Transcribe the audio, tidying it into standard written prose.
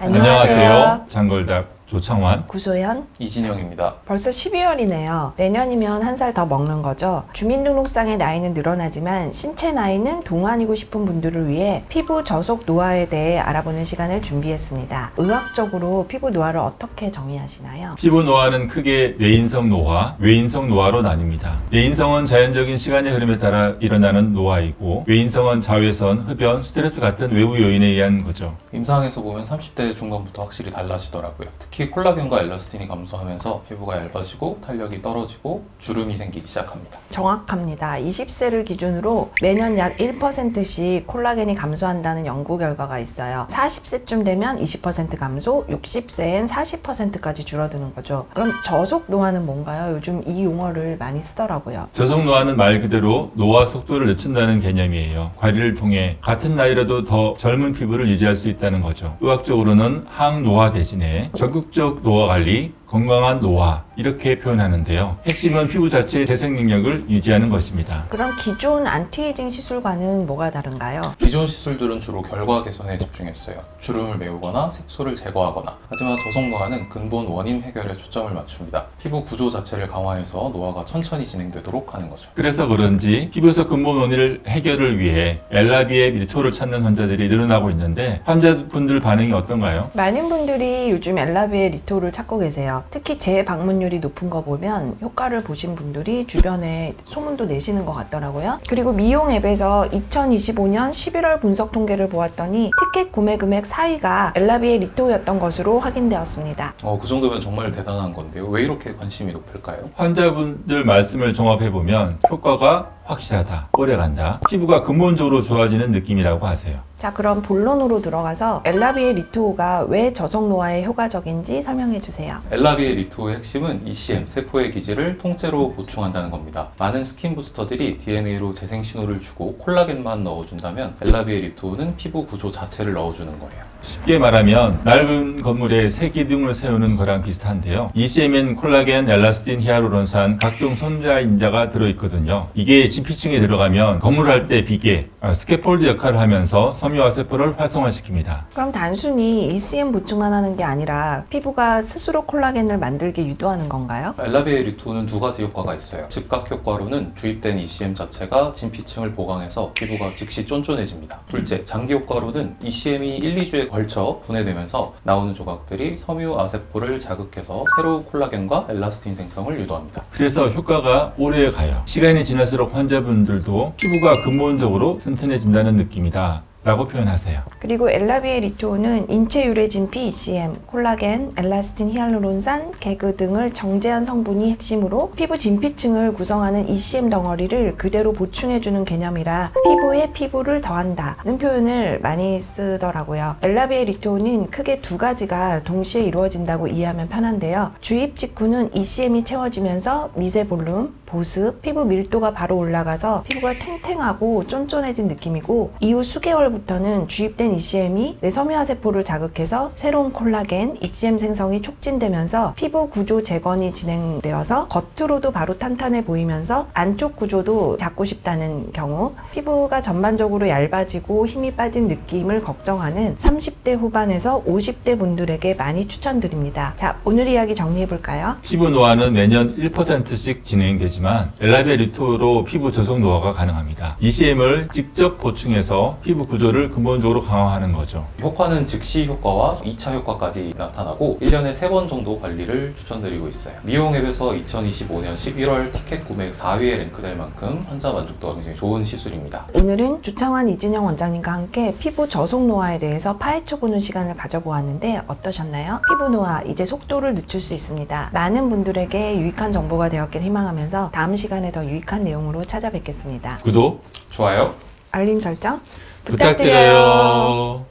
안녕하세요. 장걸답 조창환, 구소연, 이진영입니다. 벌써 12월이네요. 내년이면 한 살 더 먹는 거죠. 주민등록상의 나이는 늘어나지만 신체 나이는 동안이고 싶은 분들을 위해 피부 저속 노화에 대해 알아보는 시간을 준비했습니다. 의학적으로 피부 노화를 어떻게 정의하시나요? 피부 노화는 크게 내인성 노화, 외인성 노화로 나뉩니다. 내인성은 자연적인 시간의 흐름에 따라 일어나는 노화이고, 외인성은 자외선, 흡연, 스트레스 같은 외부 요인에 의한 거죠. 임상에서 보면 30대 중반부터 확실히 달라지더라고요. 특히 콜라겐과 엘라스틴이 감소하면서 피부가 얇아지고 탄력이 떨어지고 주름이 생기기 시작합니다. 정확합니다. 20세를 기준으로 매년 약 1%씩 콜라겐이 감소한다는 연구 결과가 있어요. 40세쯤 되면 20% 감소, 60세엔 40%까지 줄어드는 거죠. 그럼 저속 노화는 뭔가요? 요즘 이 용어를 많이 쓰더라고요. 저속 노화는 말 그대로 노화 속도를 늦춘다는 개념이에요. 관리를 통해 같은 나이라도 더 젊은 피부를 유지할 수 있다는 거죠. 의학적으로는 항노화 대신에 적극적 노화 관리, 건강한 노화 이렇게 표현하는데요. 핵심은 피부 자체의 재생 능력을 유지하는 것입니다. 그럼 기존 안티에이징 시술과는 뭐가 다른가요? 기존 시술들은 주로 결과 개선에 집중했어요. 주름을 메우거나 색소를 제거하거나. 하지만 저속 노화는 근본 원인 해결에 초점을 맞춥니다. 피부 구조 자체를 강화해서 노화가 천천히 진행되도록 하는 거죠. 그래서 그런지 피부에서 근본 원인을 해결을 위해 엘라비의 리토를 찾는 환자들이 늘어나고 있는데 환자분들 반응이 어떤가요? 많은 분들이 요즘 엘라비의 리토를 찾고 계세요. 특히 재방문율이 높은 거 보면 효과를 보신 분들이 주변에 소문도 내시는 것 같더라고요. 그리고 미용 앱에서 2025년 11월 분석 통계를 보았더니 티켓 구매 금액 4위가 엘라비의 리토였던 것으로 확인되었습니다. 그 정도면 정말 대단한 건데요. 왜 이렇게 관심이 높을까요? 환자분들 말씀을 종합해보면 효과가 확실하다, 오래간다, 피부가 근본적으로 좋아지는 느낌이라고 하세요. 자, 그럼 본론으로 들어가서 엘라비의 리토가 왜 저속 노화에 효과적인지 설명해 주세요. 엘라비의 리토의 핵심은 ECM, 세포의 기질을 통째로 보충한다는 겁니다. 많은 스킨 부스터들이 DNA로 재생 신호를 주고 콜라겐만 넣어준다면 엘라비의 리토는 피부 구조 자체를 넣어주는 거예요. 쉽게 말하면 낡은 건물에 새 기둥을 세우는 거랑 비슷한데요. ECM엔 콜라겐, 엘라스틴, 히알루론산, 각종 손자인자가 들어있거든요. 이게 진피층에 들어가면 건물할 때 비계, 스캐폴드 역할을 하면서 섬유화 세포를 활성화시킵니다. 그럼 단순히 ECM 보충만 하는 게 아니라 피부가 스스로 콜라겐을 만들게 유도하는 건가요? 엘라비의 리토는 두 가지 효과가 있어요. 즉각 효과로는 주입된 ECM 자체가 진피층을 보강해서 피부가 즉시 쫀쫀해집니다. 둘째, 장기 효과로는 ECM이 1, 2주에 걸쳐 분해되면서 나오는 조각들이 섬유화 세포를 자극해서 새로운 콜라겐과 엘라스틴 생성을 유도합니다. 그래서 효과가 오래 가요. 시간이 지날수록 환자분들도 피부가 근본적으로 튼튼해진다는 느낌이다 라고 표현하세요. 그리고 엘라비의 리토는 인체 유래 진피 ECM, 콜라겐, 엘라스틴, 히알루론산, 개그 등을 정제한 성분이 핵심으로 피부 진피층을 구성하는 ECM 덩어리를 그대로 보충해주는 개념이라 피부에 피부를 더한다는 표현을 많이 쓰더라고요. 엘라비의 리토는 크게 두 가지가 동시에 이루어진다고 이해하면 편한데요. 주입 직후는 ECM이 채워지면서 미세 볼륨, 보습, 피부 밀도가 바로 올라가서 피부가 탱탱하고 쫀쫀해진 느낌이고, 이후 수개월부터는 주입된 ECM이 내 섬유화 세포를 자극해서 새로운 콜라겐, ECM 생성이 촉진되면서 피부 구조 재건이 진행되어서 겉으로도 바로 탄탄해 보이면서 안쪽 구조도 잡고 싶다는 경우, 피부가 전반적으로 얇아지고 힘이 빠진 느낌을 걱정하는 30대 후반에서 50대 분들에게 많이 추천드립니다. 자, 오늘 이야기 정리해볼까요? 피부 노화는 매년 1%씩 진행되지만 엘라비의 리토로 피부 저속 노화가 가능합니다. ECM을 직접 보충해서 피부 구조를 근본적으로 강화하는 거죠. 효과는 즉시 효과와 2차 효과까지 나타나고 1년에 3번 정도 관리를 추천드리고 있어요. 미용 앱에서 2025년 11월 티켓 구매 4위에 랭크될 만큼 환자 만족도가 굉장히 좋은 시술입니다. 오늘은 조창환, 이진영 원장님과 함께 피부 저속 노화에 대해서 파헤쳐보는 시간을 가져보았는데 어떠셨나요? 피부 노화, 이제 속도를 늦출 수 있습니다. 많은 분들에게 유익한 정보가 되었길 희망하면서 다음 시간에 더 유익한 내용으로 찾아뵙겠습니다. 구독, 좋아요. 알림 설정 부탁드려요.